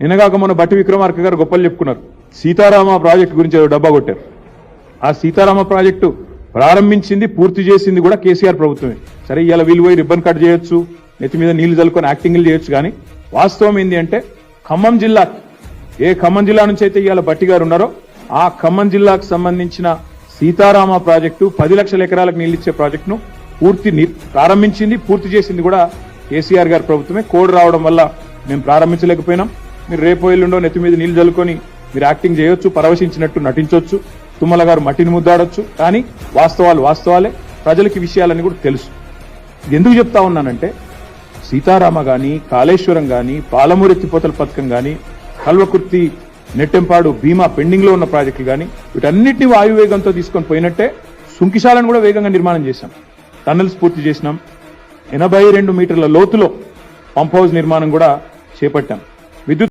నిన్నగాక మన బట్టి విక్రమార్క గారు గొప్పలు చెప్పుకున్నారు. సీతారామ ప్రాజెక్టు గురించి ఏదో డబ్బా కొట్టారు. ఆ సీతారామ ప్రాజెక్టు ప్రారంభించింది పూర్తి చేసింది కూడా కేసీఆర్ ప్రభుత్వమే. సరే ఇవాళ వీళ్ళు పోయి రిబ్బన్ కట్ చేయొచ్చు, నెత్తి మీద నీళ్లు చల్లుకొని యాక్టింగ్లు చేయొచ్చు. కానీ వాస్తవం ఏంటి అంటే ఖమ్మం జిల్లా, ఏ ఖమ్మం జిల్లా నుంచి అయితే ఇవాళ బట్టి గారు ఉన్నారో ఆ ఖమ్మం జిల్లాకు సంబంధించిన సీతారామ ప్రాజెక్టు 10 లక్షల ఎకరాలకు నీళ్ళిచ్చే ప్రాజెక్టును ప్రారంభించింది పూర్తి చేసింది కూడా కేసీఆర్ గారి ప్రభుత్వమే. కోడ్ రావడం వల్ల మేము ప్రారంభించలేకపోయినాం. మీరు రేపు ఎల్లుండో నెత్తి మీద నీళ్లు చల్లుకొని మీరు యాక్టింగ్ చేయొచ్చు, పరవశించినట్టు నటించవచ్చు, తుమ్మల గారు మట్టిని ముద్దాడొచ్చు. కానీ వాస్తవాలు వాస్తవాలే, ప్రజలకి విషయాలని కూడా తెలుసు. ఎందుకు చెప్తా ఉన్నానంటే సీతారామ గాని, కాళేశ్వరం గాని, పాలమూరు ఎత్తిపోతల పథకం గాని, కల్వకుర్తి, నెట్టెంపాడు, భీమా పెండింగ్ లో ఉన్న ప్రాజెక్టులు గాని వీటన్నిటిని వాయువేగంతో తీసుకొని పోయినట్టే సుంకిశాలను కూడా వేగంగా నిర్మాణం చేశాం. టన్నెల్స్ పూర్తి చేసినాం. 82 మీటర్ల లోతులో పంప్ హౌస్ నిర్మాణం కూడా చేపట్టాం. విద్యుత్